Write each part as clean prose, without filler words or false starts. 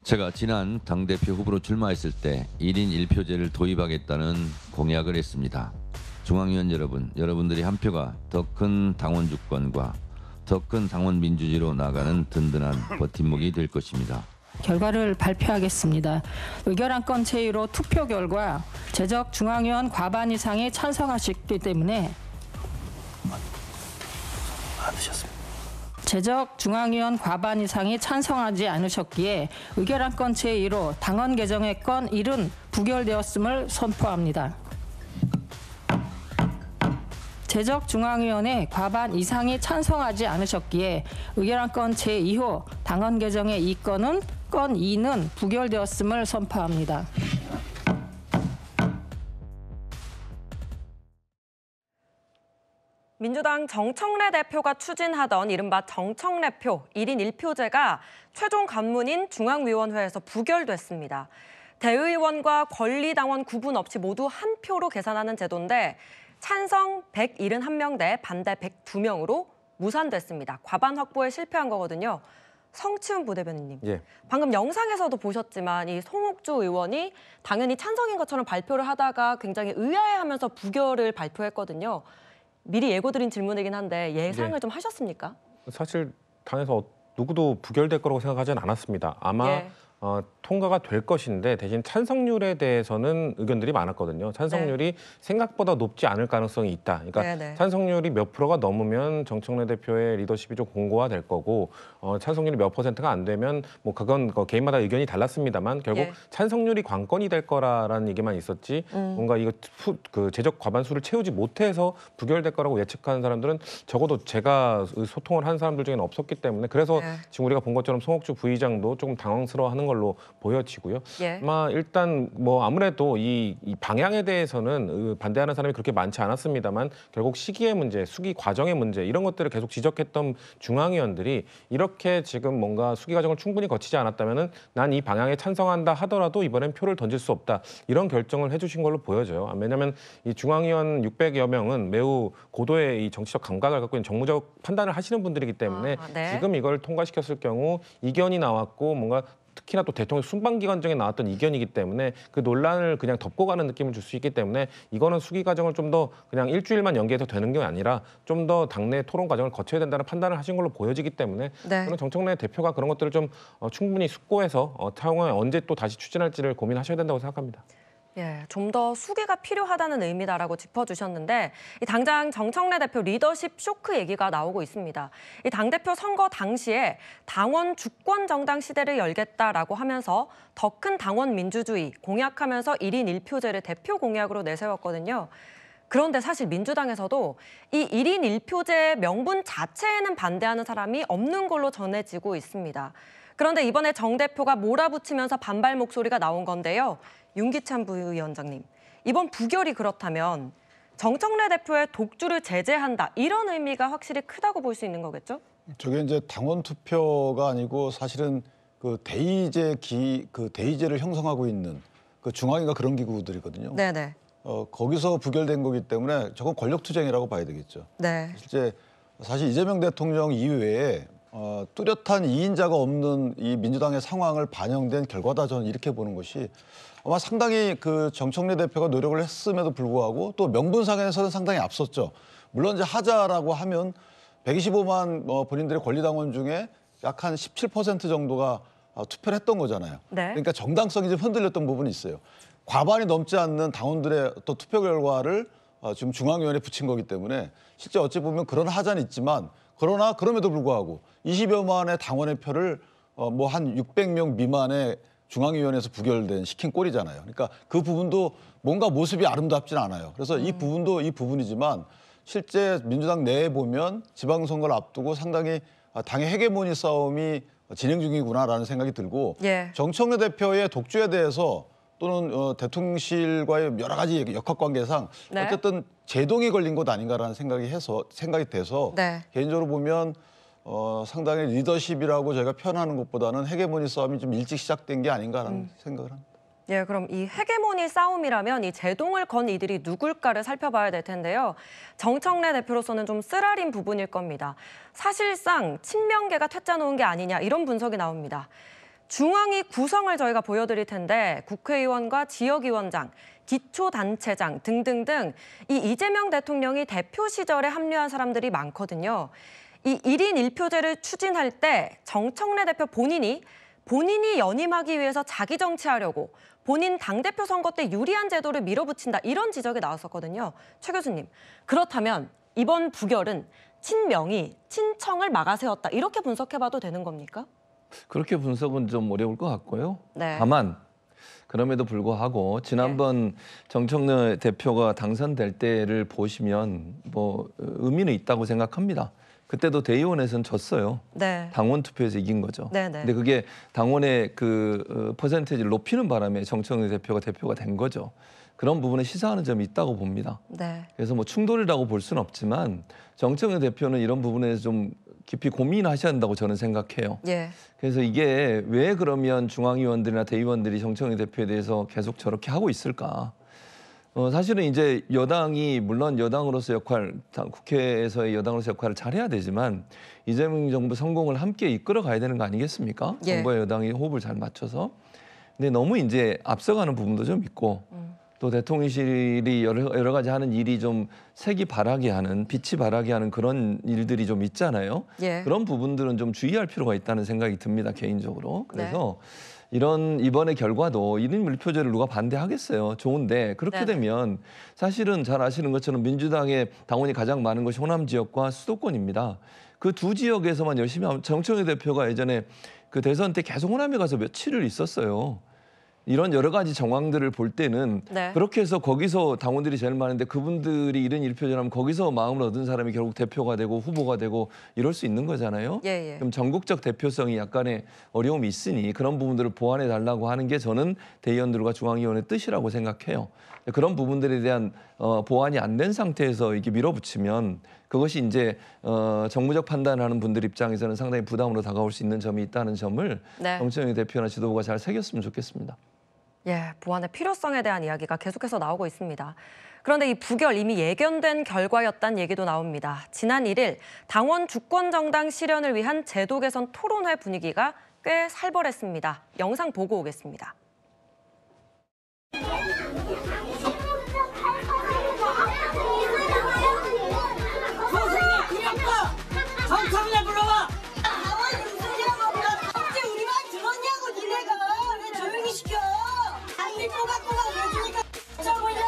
제가 지난 당대표 후보로 출마했을 때 1인 1표제를 도입하겠다는 공약을 했습니다. 중앙위원 여러분, 여러분들이 한 표가 더 큰 당원 주권과 더 큰 당원 민주주의로 나가는 든든한 버팀목이 될 것입니다. 결과를 발표하겠습니다. 의결안건 제1호 투표 결과 제적 중앙위원 과반 이상이 찬성하셨기 때문에 제적 중앙위원 과반 이상이 찬성하지 않으셨기에 의결안건 제1호 당원 개정의 건 1은 부결되었음을 선포합니다. 제적 중앙위원회 과반 이상이 찬성하지 않으셨기에 의결안건 제2호 당원 개정의 이 건은 건 2는 부결되었음을 선포합니다. 민주당 정청래 대표가 추진하던 이른바 정청래표 1인 1표제가 최종 관문인 중앙위원회에서 부결됐습니다. 대의원과 권리당원 구분 없이 모두 한 표로 계산하는 제도인데 찬성 171명 대 반대 102명으로 무산됐습니다. 과반 확보에 실패한 거거든요. 성치훈 부대변인님, 예. 방금 영상에서도 보셨지만 이 송옥주 의원이 당연히 찬성인 것처럼 발표를 하다가 굉장히 의아해하면서 부결을 발표했거든요. 미리 예고드린 질문이긴 한데 예상을 예. 좀 하셨습니까? 사실 당에서 누구도 부결될 거라고 생각하지는 않았습니다. 아마 예. 통과가 될 것인데 대신 찬성률에 대해서는 의견들이 많았거든요. 찬성률이 생각보다 높지 않을 가능성이 있다. 그러니까 네네. 찬성률이 몇 프로가 넘으면 정청래 대표의 리더십이 좀 공고화될 거고 찬성률이 몇 퍼센트가 안 되면 뭐 그건 개인마다 의견이 달랐습니다만 결국 예. 찬성률이 관건이 될 거라는 얘기만 있었지 뭔가 이거 그 제적 과반수를 채우지 못해서 부결될 거라고 예측하는 사람들은 적어도 제가 소통을 한 사람들 중에는 없었기 때문에 그래서 예. 지금 우리가 본 것처럼 송옥주 부의장도 조금 당황스러워하는 걸로 보여지고요. 예. 아마 일단 뭐 아무래도 이 방향에 대해서는 반대하는 사람이 그렇게 많지 않았습니다만 결국 시기의 문제, 수기 과정의 문제 이런 것들을 계속 지적했던 중앙위원들이 이렇게 지금 뭔가 수기 과정을 충분히 거치지 않았다면은 난 이 방향에 찬성한다 하더라도 이번엔 표를 던질 수 없다 이런 결정을 해주신 걸로 보여져요. 왜냐하면 이 중앙위원 600여 명은 매우 고도의 이 정치적 감각을 갖고 있는 정무적 판단을 하시는 분들이기 때문에 네. 지금 이걸 통과시켰을 경우 이견이 나왔고 뭔가 특히나 또 대통령 순방기 과정에 나왔던 이견이기 때문에 그 논란을 그냥 덮고 가는 느낌을 줄 수 있기 때문에 이거는 수기 과정을 좀 더 그냥 일주일만 연기해서 되는 게 아니라 좀 더 당내 토론 과정을 거쳐야 된다는 판단을 하신 걸로 보여지기 때문에 네. 저는 정청래 대표가 그런 것들을 좀 충분히 숙고해서 차후에 언제 또 다시 추진할지를 고민하셔야 된다고 생각합니다. 예, 좀 더 수기가 필요하다는 의미다라고 짚어주셨는데 이 당장 정청래 대표 리더십 쇼크 얘기가 나오고 있습니다. 이 당대표 선거 당시에 당원 주권 정당 시대를 열겠다라고 하면서 더 큰 당원 민주주의 공약하면서 1인 1표제를 대표 공약으로 내세웠거든요. 그런데 사실 민주당에서도 이 1인 1표제 명분 자체에는 반대하는 사람이 없는 걸로 전해지고 있습니다. 그런데 이번에 정 대표가 몰아붙이면서 반발 목소리가 나온 건데요. 윤기찬 부위원장님, 이번 부결이 그렇다면 정청래 대표의 독주를 제재한다 이런 의미가 확실히 크다고 볼 수 있는 거겠죠? 저게 이제 당원 투표가 아니고 사실은 그 대의제를 형성하고 있는 그 중앙위가 그런 기구들이거든요. 네네. 거기서 부결된 거기 때문에 저건 권력투쟁이라고 봐야 되겠죠. 네. 실제 사실 이재명 대통령 이외에 뚜렷한 이인자가 없는 이 민주당의 상황을 반영된 결과다 저는 이렇게 보는 것이 아마 상당히 그 정청래 대표가 노력을 했음에도 불구하고 또 명분상에서는 상당히 앞섰죠. 물론 이제 하자라고 하면 125만 본인들의 권리당원 중에 약 한 17% 정도가 투표를 했던 거잖아요. 네. 그러니까 정당성이 좀 흔들렸던 부분이 있어요. 과반이 넘지 않는 당원들의 또 투표 결과를 지금 중앙위원회에 붙인 거기 때문에 실제 어찌 보면 그런 하자는 있지만 그러나 그럼에도 불구하고 20여만의 당원의 표를 뭐 한 600명 미만의 중앙위원회에서 부결된 시킨 꼴이잖아요. 그러니까 그 부분도 뭔가 모습이 아름답지는 않아요. 그래서 이 부분도 이 부분이지만 실제 민주당 내에 보면 지방선거를 앞두고 상당히 당의 헤게모니 싸움이 진행 중이구나라는 생각이 들고 예. 정청래 대표의 독주에 대해서 또는 대통령실과의 여러 가지 역학관계상 네. 어쨌든 제동이 걸린 것 아닌가라는 생각이 돼서 네. 개인적으로 보면 상당히 리더십이라고 저희가 표현하는 것보다는 헤게모니 싸움이 좀 일찍 시작된 게 아닌가라는 생각을 합니다. 예, 그럼 이 헤게모니 싸움이라면 이 제동을 건 이들이 누굴까를 살펴봐야 될 텐데요. 정청래 대표로서는 좀 쓰라린 부분일 겁니다. 사실상 친명계가 퇴짜 놓은 게 아니냐 이런 분석이 나옵니다. 중앙위 구성을 저희가 보여드릴 텐데 국회의원과 지역위원장, 기초단체장 등등등 이 이재명 대통령이 대표 시절에 합류한 사람들이 많거든요. 이 1인 1표제를 추진할 때 정청래 대표 본인이 연임하기 위해서 자기 정치하려고 본인 당대표 선거 때 유리한 제도를 밀어붙인다 이런 지적이 나왔었거든요. 최 교수님, 그렇다면 이번 부결은 친명이 친청을 막아세웠다 이렇게 분석해봐도 되는 겁니까? 그렇게 분석은 좀 어려울 것 같고요. 네. 다만 그럼에도 불구하고 지난번 정청래 대표가 당선될 때를 보시면 뭐 의미는 있다고 생각합니다. 그때도 대의원에서는 졌어요. 네. 당원 투표에서 이긴 거죠. 네네. 근데 그게 당원의 그 퍼센테이지를 높이는 바람에 정청래 대표가 된 거죠. 그런 부분에 시사하는 점이 있다고 봅니다. 네. 그래서 뭐 충돌이라고 볼 수는 없지만 정청래 대표는 이런 부분에서 좀 깊이 고민하셔야 한다고 저는 생각해요. 예. 그래서 이게 왜 그러면 중앙위원들이나 대의원들이 정청래 대표에 대해서 계속 저렇게 하고 있을까? 사실은 이제 여당이 물론 여당으로서 국회에서의 여당으로서 역할을 잘해야 되지만 이재명 정부 성공을 함께 이끌어 가야 되는 거 아니겠습니까? 예. 정부와 여당이 호흡을 잘 맞춰서. 근데 너무 이제 앞서가는 부분도 좀 있고 또 대통령실이 여러 가지 하는 일이 좀 색이 바라게 하는 빛이 바라게 하는 그런 일들이 좀 있잖아요. 예. 그런 부분들은 좀 주의할 필요가 있다는 생각이 듭니다, 개인적으로. 그래서 이런 이번의 결과도 1인 1표제를 누가 반대하겠어요. 좋은데 그렇게 네네. 되면 사실은 잘 아시는 것처럼 민주당의 당원이 가장 많은 것이 호남 지역과 수도권입니다. 그 두 지역에서만 열심히 하면 정청래 대표가 예전에 그 대선 때 계속 호남에 가서 며칠을 있었어요. 이런 여러 가지 정황들을 볼 때는 네. 그렇게 해서 거기서 당원들이 제일 많은데 그분들이 1인 1표제라면 거기서 마음을 얻은 사람이 결국 대표가 되고 후보가 되고 이럴 수 있는 거잖아요. 예, 예. 그럼 전국적 대표성이 약간의 어려움이 있으니 그런 부분들을 보완해 달라고 하는 게 저는 대의원들과 중앙위원회 뜻이라고 생각해요. 그런 부분들에 대한 보완이 안 된 상태에서 이게 밀어붙이면 그것이 이제 정무적 판단하는 분들 입장에서는 상당히 부담으로 다가올 수 있는 점이 있다는 점을 네. 정청래 대표나 지도부가 잘 새겼으면 좋겠습니다. 예, 보완의 필요성에 대한 이야기가 계속해서 나오고 있습니다. 그런데 이 부결 이미 예견된 결과였다는 얘기도 나옵니다. 지난 1일 당원 주권정당 실현을 위한 제도 개선 토론회 분위기가 꽤 살벌했습니다. 영상 보고 오겠습니다. 정청래 불러와! 어째 우리 말 들었냐고 니네가 왜 조용히 시켜? 아니 꼬박꼬박 왜 주니까 쳐보냐?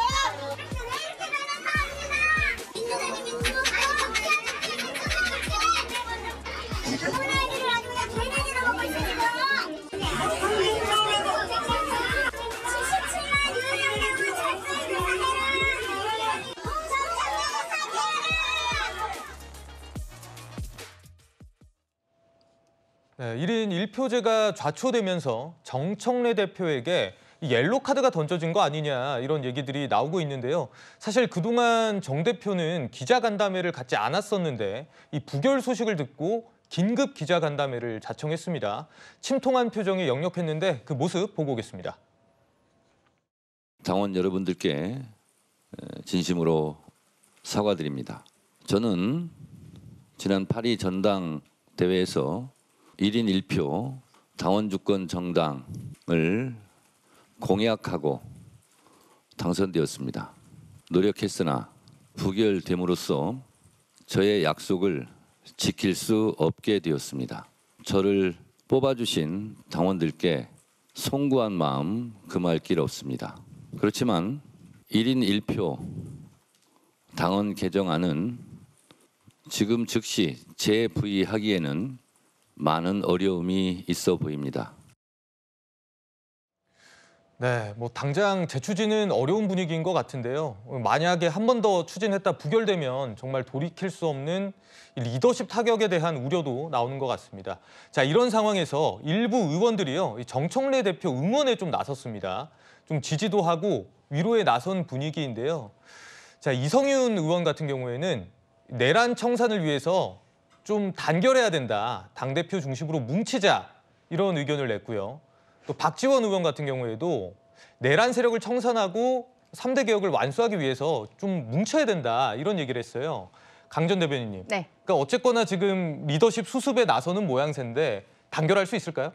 네, 1인 1표제가 좌초되면서 정청래 대표에게 옐로 카드가 던져진 거 아니냐 이런 얘기들이 나오고 있는데요. 사실 그동안 정 대표는 기자간담회를 갖지 않았었는데 이 부결 소식을 듣고 긴급 기자간담회를 자청했습니다. 침통한 표정이 역력했는데 그 모습 보고 오겠습니다. 당원 여러분들께 진심으로 사과드립니다. 저는 지난 8.2 전당대회에서 1인 1표 당원 주권 정당을 공약하고 당선되었습니다. 노력했으나 부결됨으로써 저의 약속을 지킬 수 없게 되었습니다. 저를 뽑아주신 당원들께 송구한 마음 금할 길 없습니다. 그렇지만 1인 1표 당원 개정안은 지금 즉시 재부의하기에는 많은 어려움이 있어 보입니다. 네, 뭐 당장 재추진은 어려운 분위기인 것 같은데요. 만약에 한 번 더 추진했다 부결되면 정말 돌이킬 수 없는 리더십 타격에 대한 우려도 나오는 것 같습니다. 자, 이런 상황에서 일부 의원들이요, 정청래 대표 응원에 좀 나섰습니다. 좀 지지도 하고 위로에 나선 분위기인데요. 자, 이성윤 의원 같은 경우에는 내란 청산을 위해서 좀 단결해야 된다. 당대표 중심으로 뭉치자. 이런 의견을 냈고요. 또 박지원 의원 같은 경우에도 내란 세력을 청산하고 3대 개혁을 완수하기 위해서 좀 뭉쳐야 된다. 이런 얘기를 했어요. 강 전 대변인님. 네. 그러니까 어쨌거나 지금 리더십 수습에 나서는 모양새인데 단결할 수 있을까요?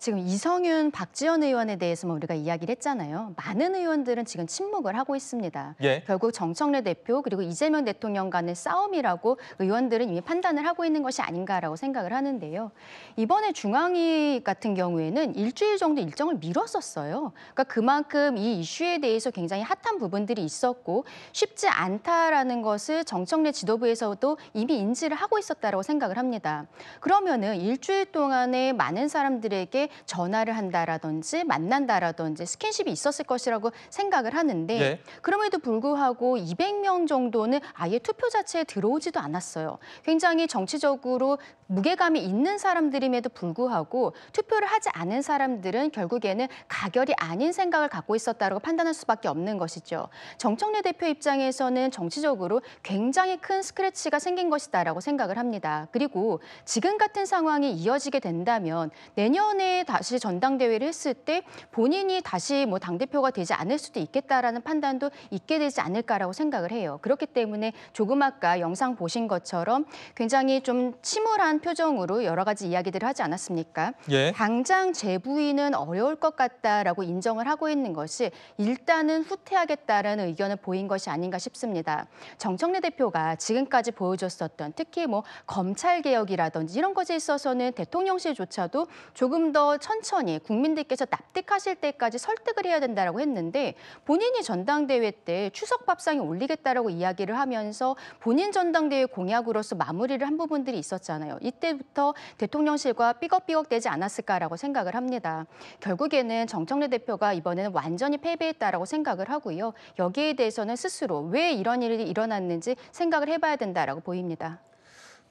지금 이성윤, 박지원 의원에 대해서만 우리가 이야기를 했잖아요. 많은 의원들은 지금 침묵을 하고 있습니다. 예. 결국 정청래 대표 그리고 이재명 대통령 간의 싸움이라고 의원들은 이미 판단을 하고 있는 것이 아닌가라고 생각을 하는데요. 이번에 중앙위 같은 경우에는 일주일 정도 일정을 미뤘었어요. 그러니까 그만큼 이 이슈에 대해서 굉장히 핫한 부분들이 있었고 쉽지 않다라는 것을 정청래 지도부에서도 이미 인지를 하고 있었다라고 생각을 합니다. 그러면은 일주일 동안에 많은 사람들에게 전화를 한다라든지 만난다라든지 스킨십이 있었을 것이라고 생각을 하는데 예. 그럼에도 불구하고 200명 정도는 아예 투표 자체에 들어오지도 않았어요. 굉장히 정치적으로 무게감이 있는 사람들임에도 불구하고 투표를 하지 않은 사람들은 결국에는 가결이 아닌 생각을 갖고 있었다고 판단할 수밖에 없는 것이죠. 정청래 대표 입장에서는 정치적으로 굉장히 큰 스크래치가 생긴 것이다라고 생각을 합니다. 그리고 지금 같은 상황이 이어지게 된다면 내년에 다시 전당대회를 했을 때 본인이 다시 뭐 당대표가 되지 않을 수도 있겠다라는 판단도 있게 되지 않을까라고 생각을 해요. 그렇기 때문에 조금 아까 영상 보신 것처럼 굉장히 좀 침울한 표정으로 여러 가지 이야기들을 하지 않았습니까? 예. 당장 재부인은 어려울 것 같다라고 인정을 하고 있는 것이 일단은 후퇴하겠다라는 의견을 보인 것이 아닌가 싶습니다. 정청래 대표가 지금까지 보여줬었던 특히 뭐 검찰개혁이라든지 이런 것에 있어서는 대통령실조차도 조금 더 천천히 국민들께서 납득하실 때까지 설득을 해야 된다라고 했는데 본인이 전당대회 때 추석 밥상에 올리겠다라고 이야기를 하면서 본인 전당대회 공약으로서 마무리를 한 부분들이 있었잖아요. 이때부터 대통령실과 삐걱삐걱대지 않았을까라고 생각을 합니다. 결국에는 정청래 대표가 이번에는 완전히 패배했다라고 생각을 하고요. 여기에 대해서는 스스로 왜 이런 일이 일어났는지 생각을 해봐야 된다라고 보입니다.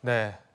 네.